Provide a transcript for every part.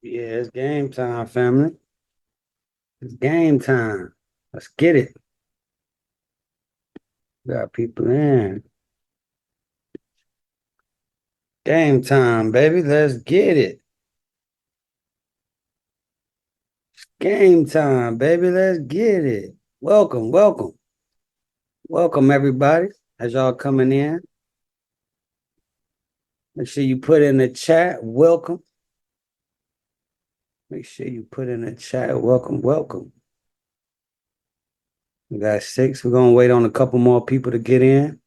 Yeah, it's game time, family. It's game time. Let's get it. Got people in. Game time, baby. Let's get it. Game time, baby. Let's get it. Welcome, welcome, welcome, everybody. As y'all coming in, make sure you put in the chat. Welcome. Make sure you put in the chat. Welcome, welcome. We got six. We're gonna wait on a couple more people to get in.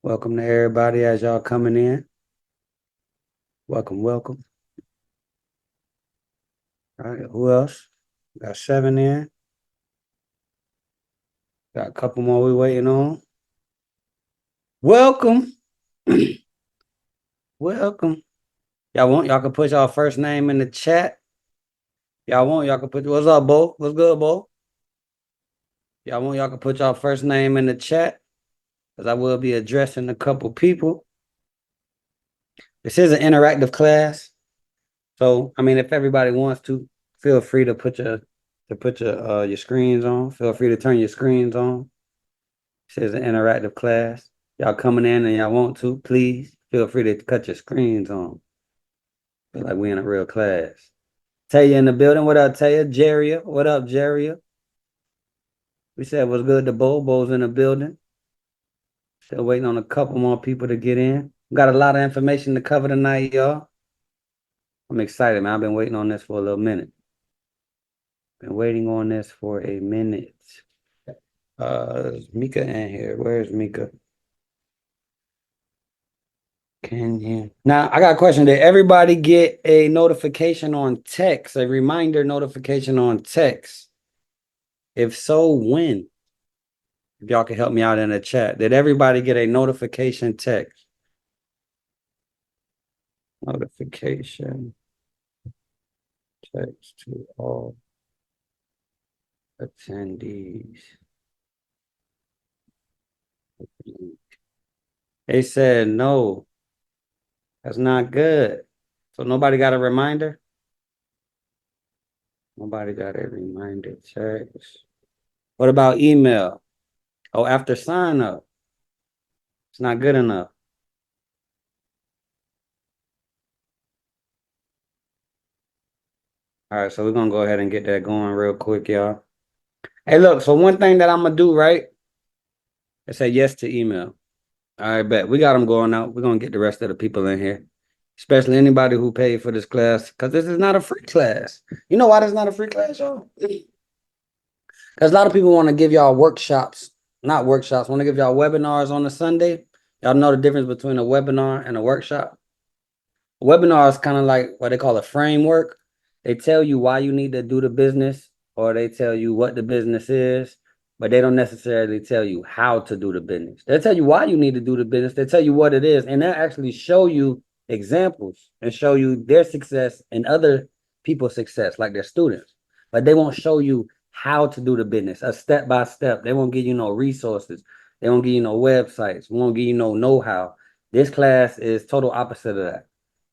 Welcome to everybody as y'all coming in. Welcome, welcome. All right, who else? Got seven in. Got a couple more we waiting on. Welcome. Welcome. Y'all can put y'all first name in the chat. Y'all can put what's up, Bo? What's good, Bo? Y'all can put y'all first name in the chat. Because I will be addressing a couple people. This is an interactive class. So I mean if everybody wants to, feel free to put your screens on. Feel free to turn your screens on. This is an interactive class. Y'all coming in and y'all want to, please feel free to cut your screens on. Feel like we in a real class. Taya in the building. What up, Taya? Jeria. What up, Jeria? We said what's good to Bo's in the building. Still waiting on a couple more people to get in. Got a lot of information to cover tonight, y'all. I'm excited, man. I've been waiting on this for a little minute. Been waiting on this for a minute. Is Mika in here? Where's Mika? Can you? Now, I got a question. Did everybody get a notification on text, a reminder notification on text? If so, when? If y'all can help me out in the chat. Did everybody get a notification text? Notification text to all attendees. They said no. That's not good. So nobody got a reminder? Nobody got a reminder text. What about email? Oh, after sign up. It's not good enough. All right, so we're gonna go ahead and get that going real quick, y'all. Hey, look, so one thing that I'm gonna do, right? I say yes to email. All right, bet. We got them going out. We're gonna get the rest of the people in here, especially anybody who paid for this class, because this is not a free class. You know why this is not a free class, y'all? Because a lot of people want to give y'all workshops, not workshops, want to give y'all webinars on a Sunday. Y'all know the difference between a webinar and a workshop. A webinar is kind of like what they call a framework. They tell you why you need to do the business, or they tell you what the business is, but they don't necessarily tell you how to do the business. They'll tell you why you need to do the business. They tell you what it is, and they'll actually show you examples and show you their success and other people's success, like their students. But they won't show you how to do the business, a step by step. They won't give you no resources. They won't give you no websites. Won't give you no know-how. This class is total opposite of that.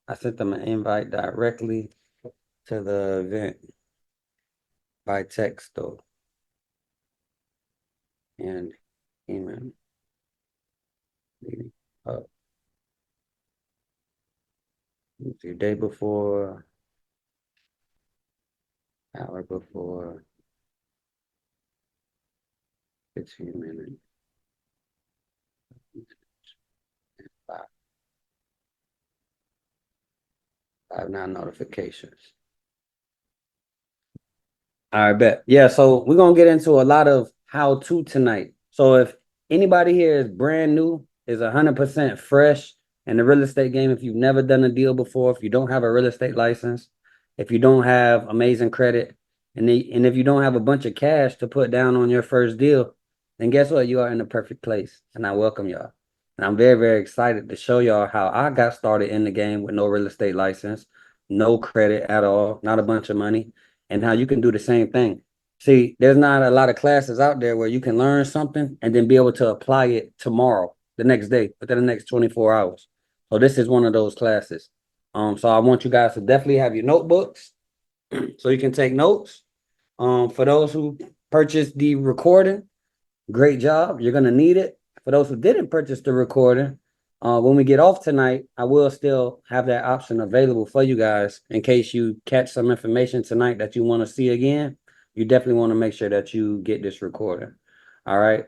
I sent them an invite directly to the event by text though, and email. Up the day before, hour before, 15 minutes. Five, five now notifications. All right, bet. Yeah, so we're gonna get into a lot of how to tonight. So if anybody here is brand new, is 100% fresh in the real estate game, if you've never done a deal before, if you don't have a real estate license, if you don't have amazing credit, and if you don't have a bunch of cash to put down on your first deal, then guess what? You are in the perfect place. And I welcome y'all. And I'm very, very excited to show y'all how I got started in the game with no real estate license, no credit at all, not a bunch of money, and how you can do the same thing. See, there's not a lot of classes out there where you can learn something and then be able to apply it tomorrow, the next day, within the next 24 hours. So this is one of those classes. So I want you guys to definitely have your notebooks so you can take notes. For those who purchased the recording, great job. You're gonna need it. For those who didn't purchase the recording, when we get off tonight, I will still have that option available for you guys in case you catch some information tonight that you want to see again. You definitely want to make sure that you get this recording. All right.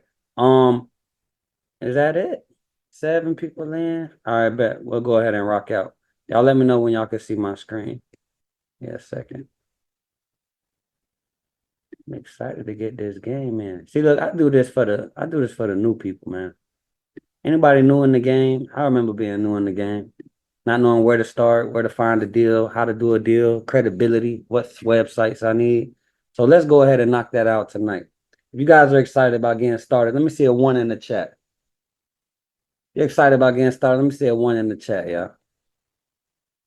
Is that it? 7 people in. All right, bet. We'll go ahead and rock out. Y'all let me know when y'all can see my screen. Yeah, a second. I'm excited to get this game in. See, look, I do this for the new people, man. Anybody new in the game? I remember being new in the game, not knowing where to start, where to find a deal, how to do a deal, credibility, what websites I need. So let's go ahead and knock that out tonight. If you guys are excited about getting started, let me see a 1 in the chat. You're excited about getting started? Let me see a 1 in the chat, y'all.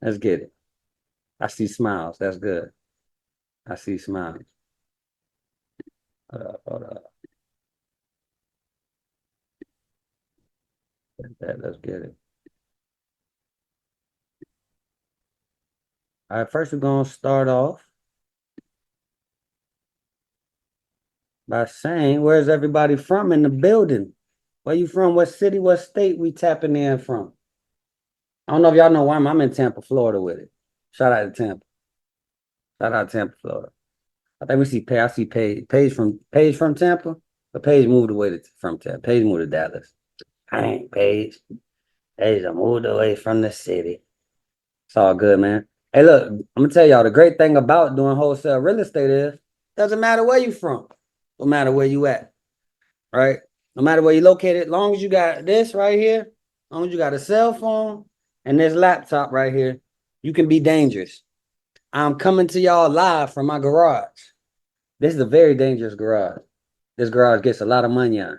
Let's get it. I see smiles. That's good. I see smiles. Hold up, hold up. Let's get it. All right, first we're gonna start off by saying, where's everybody from in the building? Where you from? What city? What state we tapping in from? I don't know if y'all know why I'm in Tampa, Florida with it. Shout out to Tampa. Shout out to Tampa, Florida. I think we see Paige. I see Paige. Paige from Tampa. But Paige moved away from Tampa. Paige moved to Dallas. I ain't Paige. Paige moved away from the city. It's all good, man. Hey, look, I'm gonna tell y'all the great thing about doing wholesale real estate is doesn't matter where you from, no matter where you at, right? No matter where you located, long as you got this right here, long as you got a cell phone and this laptop right here, you can be dangerous. I'm coming to y'all live from my garage. This is a very dangerous garage. This garage gets a lot of money on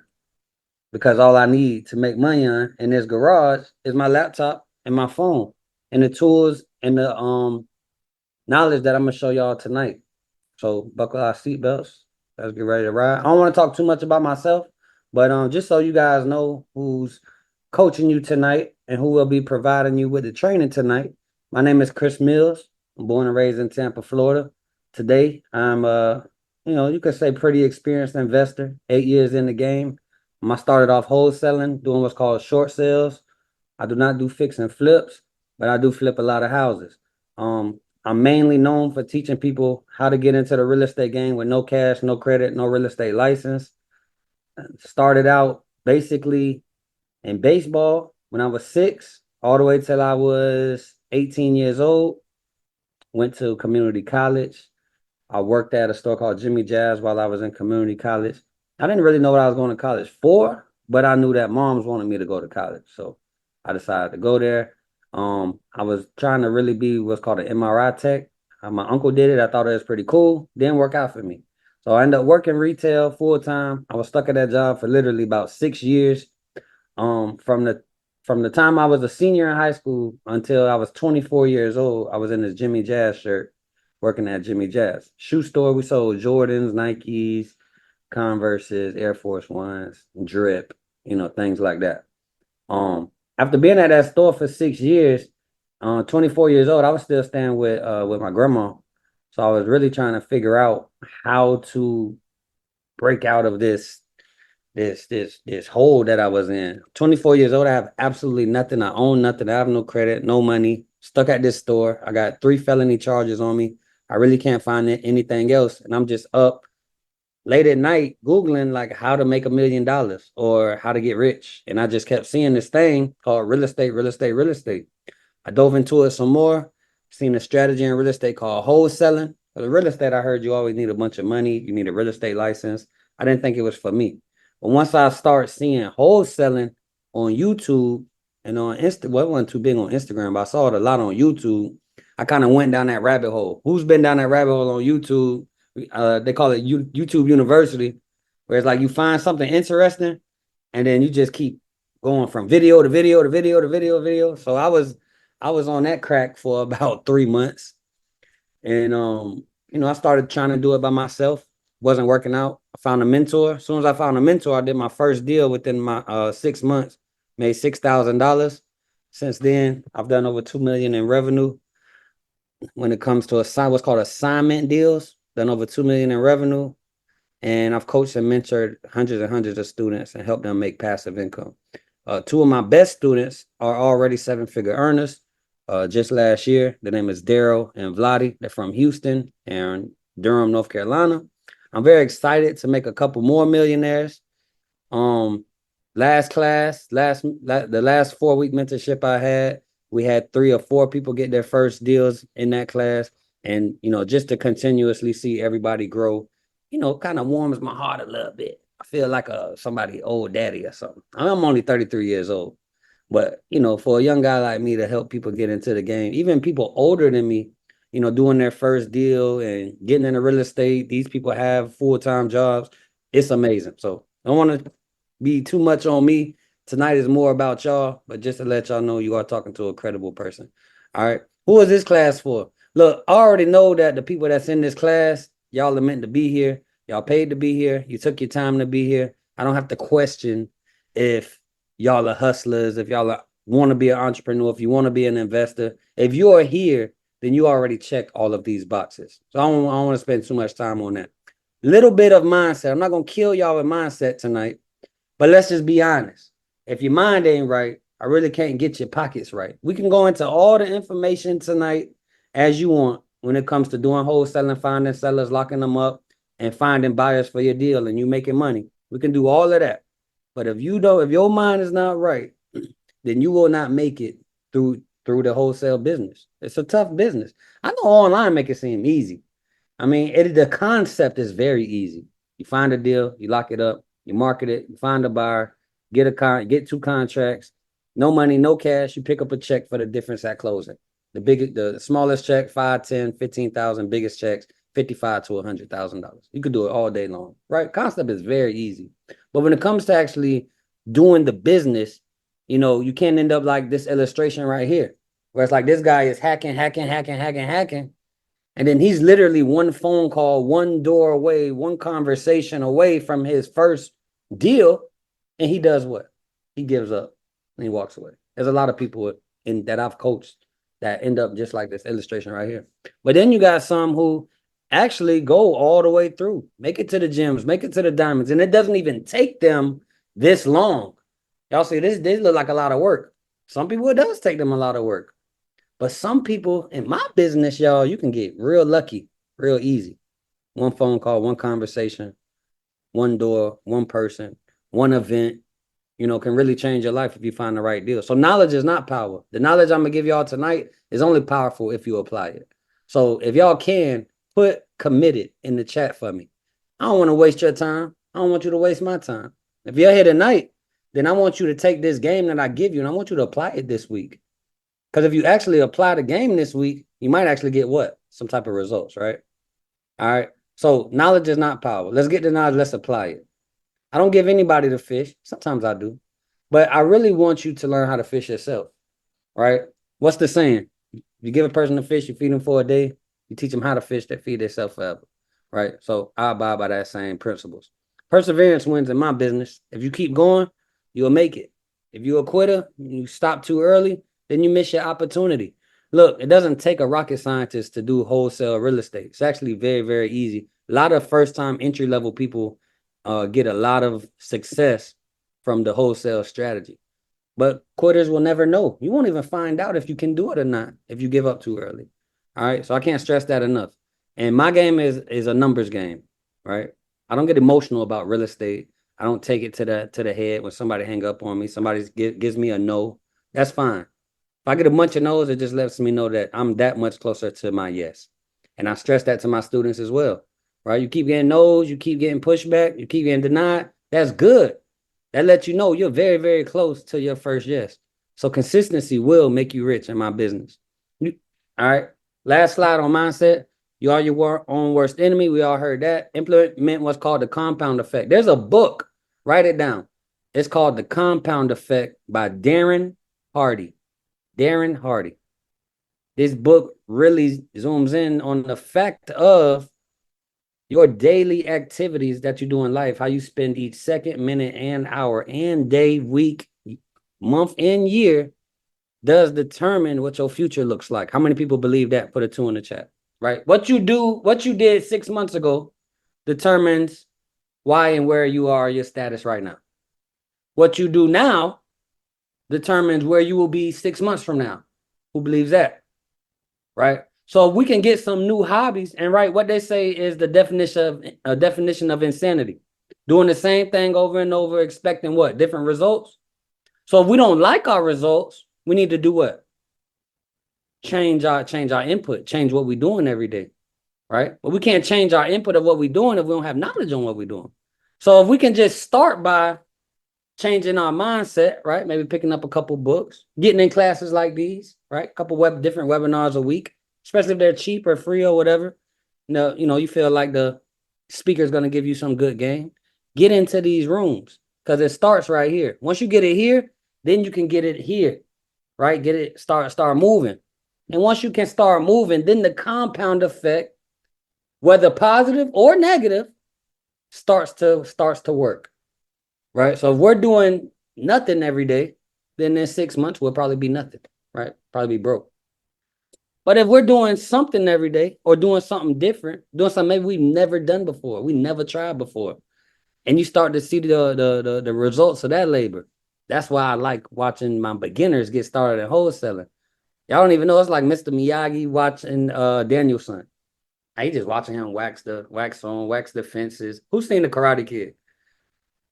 because all I need to make money on in this garage is my laptop and my phone and the tools and the knowledge that I'm gonna show y'all tonight. So buckle our seatbelts. Let's get ready to ride. I don't want to talk too much about myself, but just so you guys know who's coaching you tonight and who will be providing you with the training tonight. My name is Chris Mills. I'm born and raised in Tampa, Florida. Today, I'm you could say pretty experienced investor, 8 years in the game. I started off wholesaling, doing what's called short sales. I do not do fix and flips, but I do flip a lot of houses. I'm mainly known for teaching people how to get into the real estate game with no cash, no credit, no real estate license. Started out basically in baseball when I was 6, all the way till I was 18 years old. Went to community college. I worked at a store called Jimmy Jazz while I was in community college. I didn't really know what I was going to college for, but I knew that moms wanted me to go to college. So I decided to go there. I was trying to really be what's called an MRI tech. My uncle did it. I thought it was pretty cool. Didn't work out for me. So I ended up working retail full time. I was stuck at that job for literally about 6 years. From the time I was a senior in high school until I was 24 years old, I was in this Jimmy Jazz shirt working at Jimmy Jazz. Shoe store, we sold Jordans, Nikes, Converses, Air Force Ones, drip, things like that. After being at that store for 6 years, 24 years old, I was still staying with my grandma. So I was really trying to figure out how to break out of this hole that I was in. 24 years old, I have absolutely nothing. I own nothing. I have no credit, no money. Stuck at this store. I got 3 felony charges on me. I really can't find anything else. And I'm just up late at night Googling like how to make $1 million or how to get rich. And I just kept seeing this thing called real estate, real estate, real estate. I dove into it some more, seen a strategy in real estate called wholesaling. For the real estate, I heard you always need a bunch of money. You need a real estate license. I didn't think it was for me. But once I start seeing wholesaling on YouTube and on well, it wasn't too big on Instagram, but I saw it a lot on YouTube. I kind of went down that rabbit hole. Who's been down that rabbit hole on YouTube? They call it YouTube University, where it's like you find something interesting and then you just keep going from video to video to video to video to video. So I was on that crack for about 3 months. And I started trying to do it by myself. Wasn't working out. I found a mentor. As soon as I found a mentor, I did my first deal within my 6 months, made $6,000. Since then, I've done over 2 million in revenue. When it comes to what's called assignment deals, done over 2 million in revenue. And I've coached and mentored hundreds and hundreds of students and helped them make passive income. Two of my best students are already seven-figure earners. Just last year, the name is Daryl and Vladi. They're from Houston and Durham, North Carolina. I'm very excited to make a couple more millionaires. Last class, the last 4-week mentorship I had, we had 3 or 4 people get their first deals in that class. And, just to continuously see everybody grow, kind of warms my heart a little bit. I feel like somebody old daddy or something. I'm only 33 years old. But, for a young guy like me to help people get into the game, even people older than me, doing their first deal and getting into real estate, these people have full-time jobs. It's amazing. So I don't want to be too much on me. Tonight is more about y'all, but just to let y'all know you are talking to a credible person. All right. Who is this class for? Look, I already know that the people that's in this class, y'all are meant to be here. Y'all paid to be here. You took your time to be here. I don't have to question if y'all are hustlers, if y'all want to be an entrepreneur, if you want to be an investor. If you are here, then you already check all of these boxes. So I don't want to spend too much time on that. Little bit of mindset. I'm not going to kill y'all with mindset tonight. But let's just be honest. If your mind ain't right, I really can't get your pockets right. We can go into all the information tonight as you want when it comes to doing wholesaling, finding sellers, locking them up, and finding buyers for your deal and you making money. We can do all of that. But if your mind is not right, then you will not make it through the wholesale business. It's a tough business. I know online make it seem easy. I mean, the concept is very easy. You find a deal, you lock it up, you market it, you find a buyer, get 2 contracts, no money, no cash. You pick up a check for the difference at closing. The smallest check, 5, 10, 15,000, biggest checks, 55 to $100,000. You could do it all day long, right? Concept is very easy. But when it comes to actually doing the business, you can't end up like this illustration right here, where it's like this guy is hacking. And then he's literally one phone call, one door away, one conversation away from his first deal. And he does what? He gives up and he walks away. There's a lot of people that I've coached that end up just like this illustration right here. But then you got some who actually go all the way through, make it to the gyms, make it to the diamonds. And it doesn't even take them this long. Y'all see, this look like a lot of work. Some people, it does take them a lot of work. But some people in my business, y'all, you can get real lucky, real easy. One phone call, one conversation, one door, one person, one event, can really change your life if you find the right deal. So knowledge is not power. The knowledge I'm going to give y'all tonight is only powerful if you apply it. So if y'all can, put committed in the chat for me. I don't want to waste your time. I don't want you to waste my time. If you're here tonight, then I want you to take this game that I give you and I want you to apply it this week. Because if you actually apply the game this week, you might actually get what? Some type of results, right? All right. So knowledge is not power. Let's get the knowledge. Let's apply it. I don't give anybody the fish. Sometimes I do. But I really want you to learn how to fish yourself, right? What's the saying? You give a person a fish, you feed them for a day. You teach them how to fish, they feed themselves forever, right? So I abide by that same principles. Perseverance wins in my business. If you keep going, you'll make it. If you're a quitter, you stop too early, then you miss your opportunity. Look, it doesn't take a rocket scientist to do wholesale real estate. It's actually very, very easy. A lot of first-time entry-level people get a lot of success from the wholesale strategy. But quitters will never know. You won't even find out if you can do it or not if you give up too early. All right. So I can't stress that enough. And my game is a numbers game, right? I don't get emotional about real estate. I don't take it to the head when somebody hang up on me. Somebody gives me a no. That's fine. If I get a bunch of no's, it just lets me know that I'm that much closer to my yes. And I stress that to my students as well, right? You keep getting no's, you keep getting pushback, you keep getting denied. That's good. That lets you know you're very, very close to your first yes. So consistency will make you rich in my business. All right. Last slide on mindset. You are your own worst enemy. We all heard that. Implement what's called the compound effect. There's a book. Write it down. It's called The Compound Effect by Darren Hardy. Darren Hardy. This book really zooms in on the fact of your daily activities that you do in life, how you spend each second, minute, and hour, and day, week, month, and year does determine what your future looks like. How many people believe that? Put a 2 in the chat, right? What you did 6 months ago determines why and where you are, your status right now. What you do now determines where you will be 6 months from now. Who believes that? Right? So we can get some new hobbies, and right, what they say is the definition of insanity. Doing the same thing over and over, expecting what? Different results. So if we don't like our results, we need to do what? Change our input, change what we're doing every day. Right? But we can't change our input of what we're doing if we don't have knowledge on what we're doing. So if we can just start by changing our mindset, right? Maybe picking up a couple books, getting in classes like these, right? A couple different webinars a week, especially if they're cheap or free or whatever. You feel like the speaker is going to give you some good game. Get into these rooms because it starts right here. Once you get it here, then you can get it here, right? Get it, start moving. And once you can start moving, then the compound effect, whether positive or negative, starts to work. Right. So if we're doing nothing every day, then in 6 months, we'll probably be nothing. Right. Probably be broke. But if we're doing something every day or doing something different, doing something maybe we've never done before, we never tried before, and you start to see the results of that labor. That's why I like watching my beginners get started in wholesaling. Y'all don't even know. It's like Mr. Miyagi watching Danielson. I just watching him wax the fences. Who's seen the Karate Kid?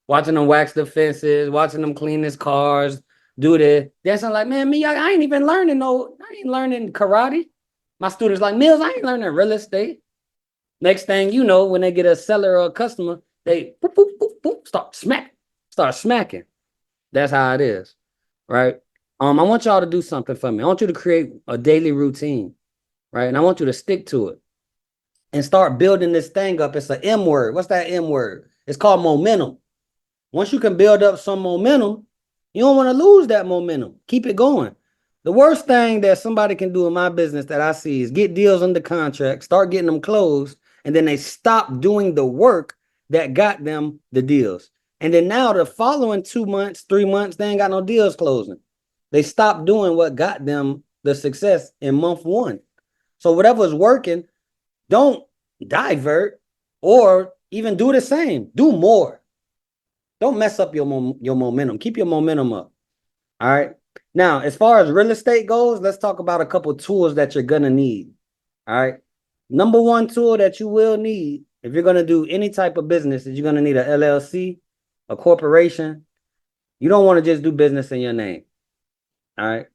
Watching them wax the fences, watching them clean his cars, do that. That's like, man, me, I ain't even learning I ain't learning karate. My students like, Mills, I ain't learning real estate. Next thing you know, when they get a seller or a customer, they boop, boop, boop, boop, start smacking. That's how it is, right? I want y'all to do something for me. I want you to create a daily routine, right? And I want you to stick to it and start building this thing up. It's an M word. What's that M word? It's called momentum. Once you can build up some momentum, you don't want to lose that momentum. Keep it going. The worst thing that somebody can do in my business that I see is get deals under contract, start getting them closed, and then they stop doing the work that got them the deals. And then now the following 2 months, 3 months, they ain't got no deals closing. They stopped doing what got them the success in month 1. So whatever's working, don't divert or even do the same. Do more. Don't mess up your momentum. Keep your momentum up. All right. Now, as far as real estate goes, let's talk about a couple tools that you're going to need. All right. Number one tool that you will need if you're going to do any type of business is you're going to need a LLC, a corporation. You don't want to just do business in your name. All right.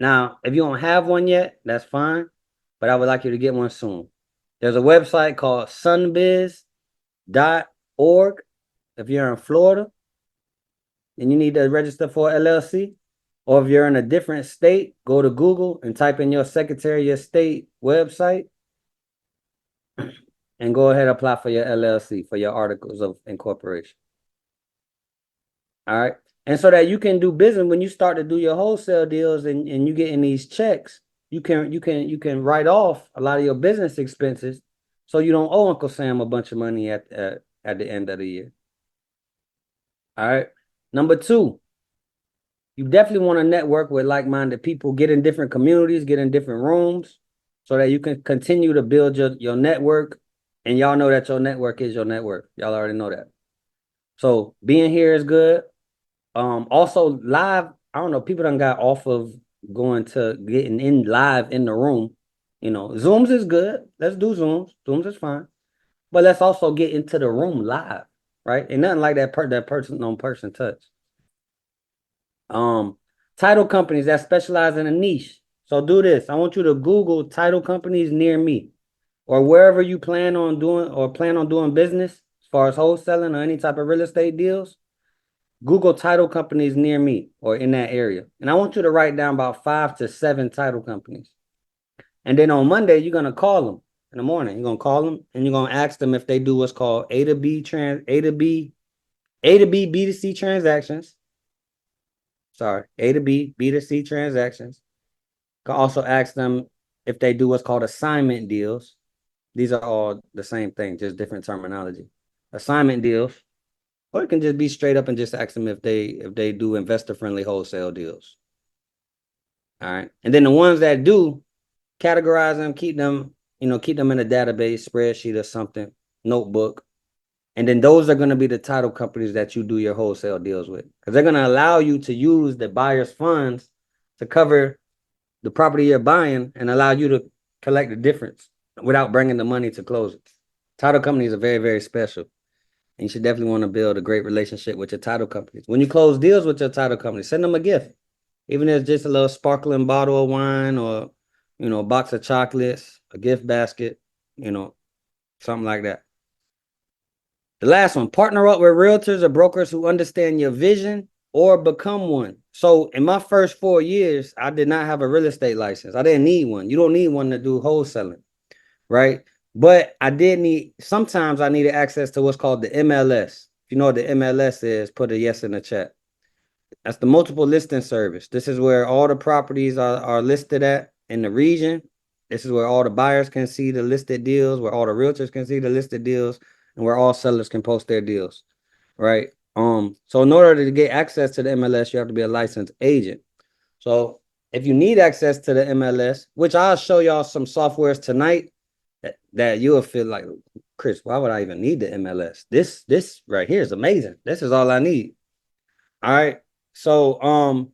Now, if you don't have one yet, that's fine. But I would like you to get one soon. There's a website called sunbiz.org. If you're in Florida and you need to register for LLC, or if you're in a different state, go to Google and type in your Secretary of State website and go ahead and apply for your LLC, for your articles of incorporation. All right. And so that you can do business when you start to do your wholesale deals and you get in these checks, you can write off a lot of your business expenses so you don't owe Uncle Sam a bunch of money at the end of the year. All right. Number 2, you definitely want to network with like-minded people, get in different communities, get in different rooms so that you can continue to build your network. And y'all know that your network is your network. Y'all already know that. So being here is good. Also live, I don't know, people done got off of going to getting in live in the room. Zooms is good. Let's do Zooms. Zooms is fine. But let's also get into the room live, right? And nothing like that person on person touch. Title companies that specialize in a niche. So do this. I want you to Google title companies near me or wherever you plan on doing business as far as wholesaling or any type of real estate deals. Google title companies near me or in that area. And I want you to write down about 5 to 7 title companies. And then on Monday, you're going to call them in the morning. You're going to call them and you're going to ask them if they do what's called A to B B2C transactions. Sorry, A to B, B to C transactions. You can also ask them if they do what's called assignment deals. These are all the same thing, just different terminology. Assignment deals. Or it can just be straight up and just ask them if they do investor-friendly wholesale deals. All right. And then the ones that do, categorize them, keep them in a database, spreadsheet or something, notebook. And then those are going to be the title companies that you do your wholesale deals with. Because they're going to allow you to use the buyer's funds to cover the property you're buying and allow you to collect the difference without bringing the money to close it. Title companies are very, very special. And you should definitely want to build a great relationship with your title companies. When you close deals with your title company, send them a gift. Even if it's just a little sparkling bottle of wine or, a box of chocolates, a gift basket, something like that. The last one, partner up with realtors or brokers who understand your vision or become one. So in my first 4 years, I did not have a real estate license. I didn't need one. You don't need one to do wholesaling, right? But sometimes I needed access to what's called the MLS. If you know what the MLS is, put a yes in the chat. That's the multiple listing service. This is where all the properties are listed at in the region. This is where all the buyers can see the listed deals, where all the realtors can see the listed deals, and where all sellers can post their deals, right? So in order to get access to the MLS, you have to be a licensed agent. So if you need access to the MLS, which I'll show y'all some softwares tonight that you'll feel like, Chris, why would I even need the MLS? This right here is amazing. This is all I need. All right. So I'm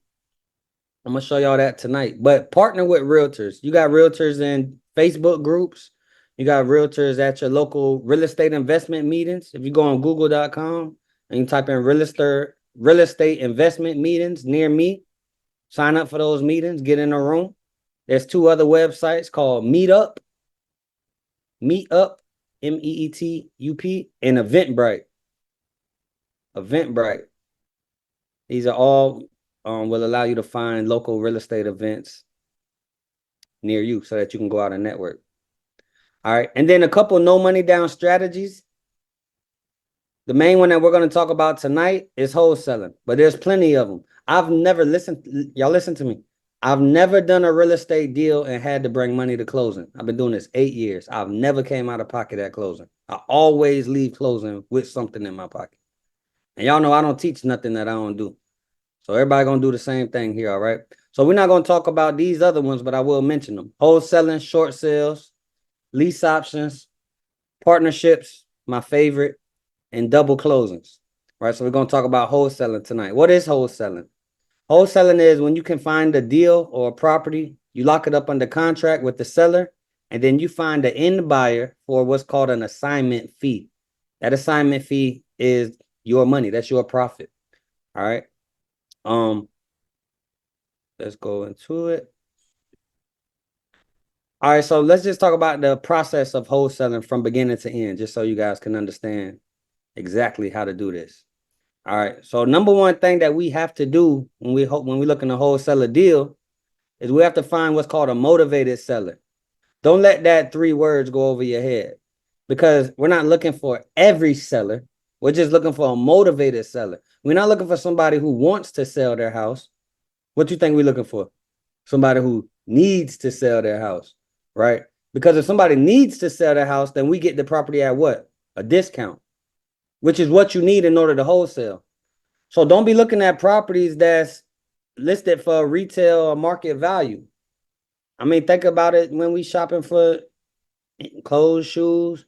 gonna show y'all that tonight. But partner with realtors. You got realtors in Facebook groups. You got realtors at your local real estate investment meetings. If you go on google.com and you type in real estate investment meetings near me, sign up for those meetings, get in a room. There's 2 other websites called Meetup, MEETUP, and Eventbrite. Eventbrite. These are all will allow you to find local real estate events near you so that you can go out and network. All right. And then a couple no money down strategies. The main one that we're going to talk about tonight is wholesaling, but there's plenty of them. Y'all listen to me. I've never done a real estate deal and had to bring money to closing. I've been doing this 8 years. I've never came out of pocket at closing. I always leave closing with something in my pocket. And y'all know I don't teach nothing that I don't do. So everybody going to do the same thing here, all right? So we're not going to talk about these other ones, but I will mention them. Wholesaling, short sales, lease options, partnerships, my favorite, and double closings. Right? So we're going to talk about wholesaling tonight. What is wholesaling? Wholesaling is when you can find a deal or a property, you lock it up under contract with the seller, and then you find the end buyer for what's called an assignment fee. That assignment fee is your money. That's your profit. All right. Let's go into it. All right, so let's just talk about the process of wholesaling from beginning to end, just so you guys can understand exactly how to do this. All right, so number one thing that we have to do when we look in a wholesaler deal is we have to find what's called a motivated seller. Don't let that 3 words go over your head, because we're not looking for every seller. We're just looking for a motivated seller. We're not looking for somebody who wants to sell their house. What do you think we're looking for? Somebody who needs to sell their house, right? Because if somebody needs to sell their house, then we get the property at what? A discount, which is what you need in order to wholesale. So don't be looking at properties that's listed for retail or market value. I mean, think about it when we shopping for clothes, shoes.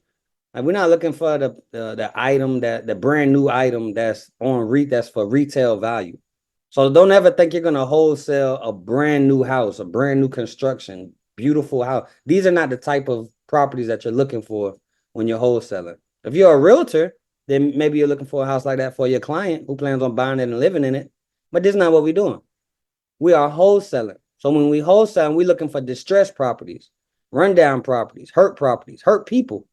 Like, we're not looking for the item the brand new item that's for retail value. So don't ever think you're gonna wholesale a brand new house, a brand new construction, beautiful house. These are not the type of properties that you're looking for when you're wholesaling. If you're a realtor, then maybe you're looking for a house like that for your client who plans on buying it and living in it. But this is not what we're doing. We are wholesaling. So when we wholesale, we're looking for distressed properties, rundown properties, hurt people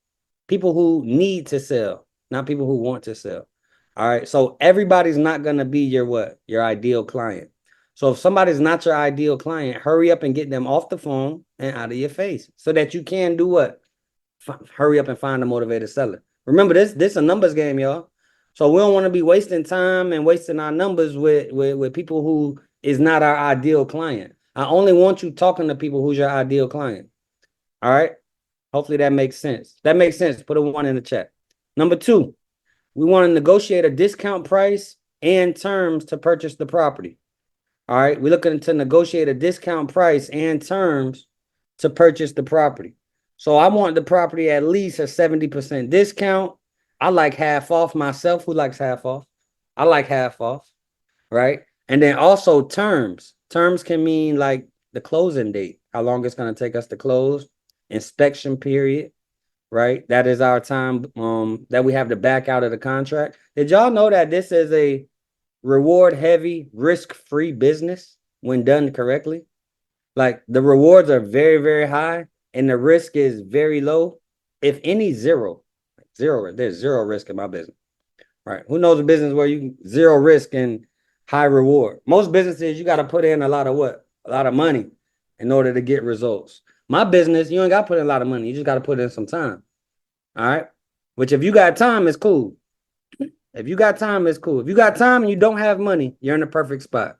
who need to sell, not people who want to sell. All right. So everybody's not going to be your ideal client. So if somebody's not your ideal client, hurry up and get them off the phone and out of your face so that you can do what? Hurry up and find a motivated seller. Remember, this is a numbers game, y'all. So we don't want to be wasting time and wasting our numbers with people who is not our ideal client. I only want you talking to people who's your ideal client. All right. Hopefully that makes sense. That makes sense. Put a 1 in the chat. Number 2, we want to negotiate a discount price and terms to purchase the property. All right. We're looking to negotiate a discount price and terms to purchase the property. So I want the property at least a 70% discount. I like half off myself. Who likes half off? I like half off. Right. And then also terms. Terms can mean like the closing date, how long it's going to take us to close, inspection period, right? That is our time that we have to back out of the contract. Did y'all know that this is a reward heavy, risk-free business when done correctly? Like the rewards are very, very high and the risk is very low. If any, zero. Zero. There's zero risk in my business. Right. Who knows a business where you zero risk and high reward? Most businesses, you got to put in a lot of what? A lot of money in order to get results. My business, you ain't got to put in a lot of money. You just got to put in some time. All right. Which if you got time, it's cool. If you got time, it's cool. If you got time and you don't have money, you're in the perfect spot.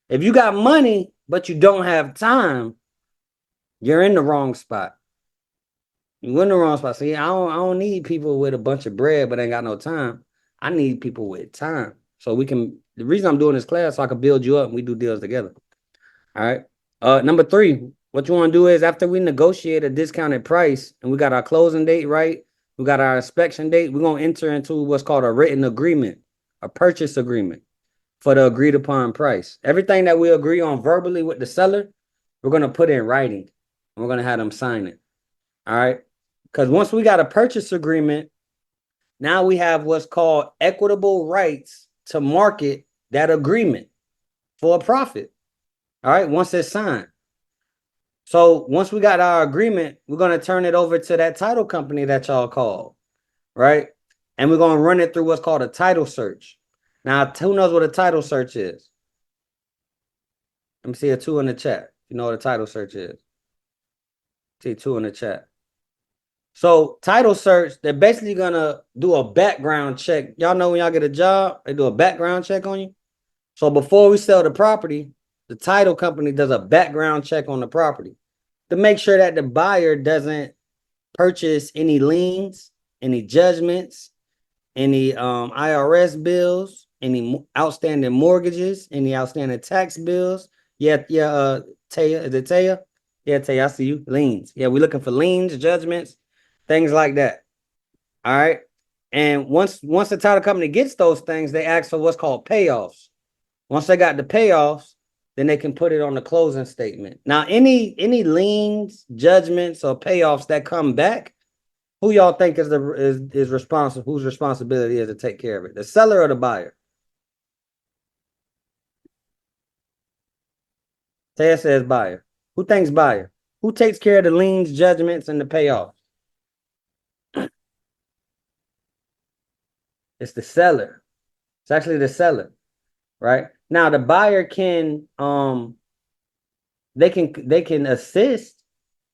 If you got money, but you don't have time, you're in the wrong spot. You're in the wrong spot. See, I don't need people with a bunch of bread but ain't got no time. I need people with time. So we can, the reason I'm doing this class, so I can build you up and we do deals together. All right. Number 3, what you want to do is after we negotiate a discounted price and we got our closing date, right? We got our inspection date. We're going to enter into what's called a written agreement, a purchase agreement for the agreed upon price. Everything that we agree on verbally with the seller, we're going to put in writing. And we're going to have them sign it. All right. Because once we got a purchase agreement, now we have what's called equitable rights to market that agreement for a profit. All right. Once it's signed. So once we got our agreement, we're going to turn it over to that title company that y'all called. Right. And we're going to run it through what's called a title search. Now, who knows what a title search is? Let me see a 2 in the chat. You know what a title search is? See 2 in the chat. So title search, they're basically going to do a background check. Y'all know when y'all get a job, they do a background check on you. So before we sell the property, the title company does a background check on the property to make sure that the buyer doesn't purchase any liens, any judgments, any IRS bills, any outstanding mortgages, any outstanding tax bills. Yeah, Taya, is it Taya? Yeah, Taya, I see you. Liens. Yeah, we're looking for liens, judgments, things like that. All right. And once the title company gets those things, they ask for what's called payoffs. Once they got the payoffs, then they can put it on the closing statement. Now, any liens, judgments, or payoffs that come back, who y'all think is responsible? Whose responsibility is to take care of it? The seller or the buyer? Taya says buyer. Who thinks buyer? Who takes care of the liens, judgments, and the payoffs? It's the seller. It's actually the seller, right? Now the buyer can they can assist,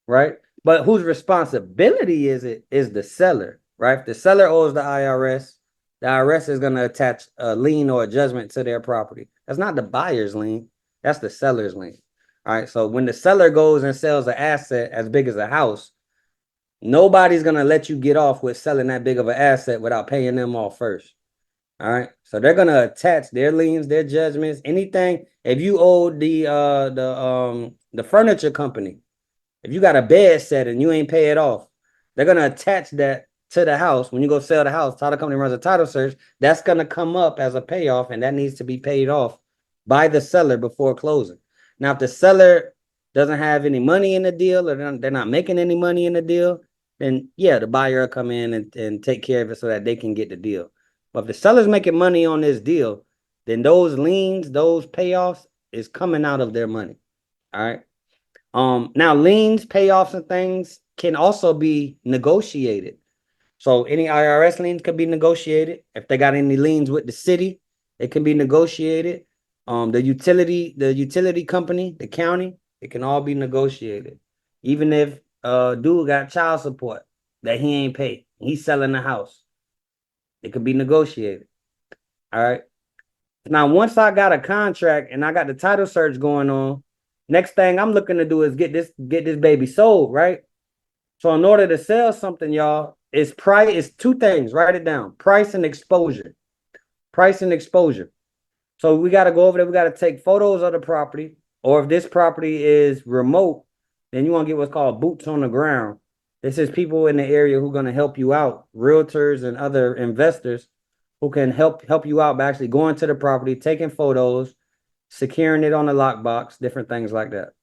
right? But whose responsibility is it is the seller, right? If the seller owes the IRS is going to attach a lien or a judgment to their property. That's not the buyer's lien. That's the seller's lien. All right. So when the seller goes and sells an asset as big as a house, nobody's going to let you get off with selling that big of an asset without paying them off first. All right. So they're going to attach their liens, their judgments, anything. If you owe the furniture company, if you got a bed set and you ain't pay it off, they're going to attach that to the house. When you go sell the house, title company runs a title search. That's going to come up as a payoff, and that needs to be paid off by the seller before closing. Now, if the seller doesn't have any money in the deal or they're not making any money in the deal, then yeah, the buyer will come in and take care of it so that they can get the deal. But if the seller's making money on this deal, then those liens, those payoffs is coming out of their money. All right. Now liens, payoffs, and things can also be negotiated. So any IRS liens could be negotiated. If they got any liens with the city, it can be negotiated. The utility company, the county, it can all be negotiated. Even if dude got child support that he ain't paid, he's selling the house, it could be negotiated. All right. Now, once I got a contract and I got the title search going on, next thing I'm looking to do is get this baby sold, right? So in order to sell something, y'all, it's price. It's 2 things. Write it down: price and exposure. Price and exposure. So we got to go over there. We got to take photos of the property. Or if this property is remote, then you want to get what's called boots on the ground. This is people in the area who are going to help you out, realtors and other investors who can help you out by actually going to the property, taking photos, securing it on the lockbox, different things like that.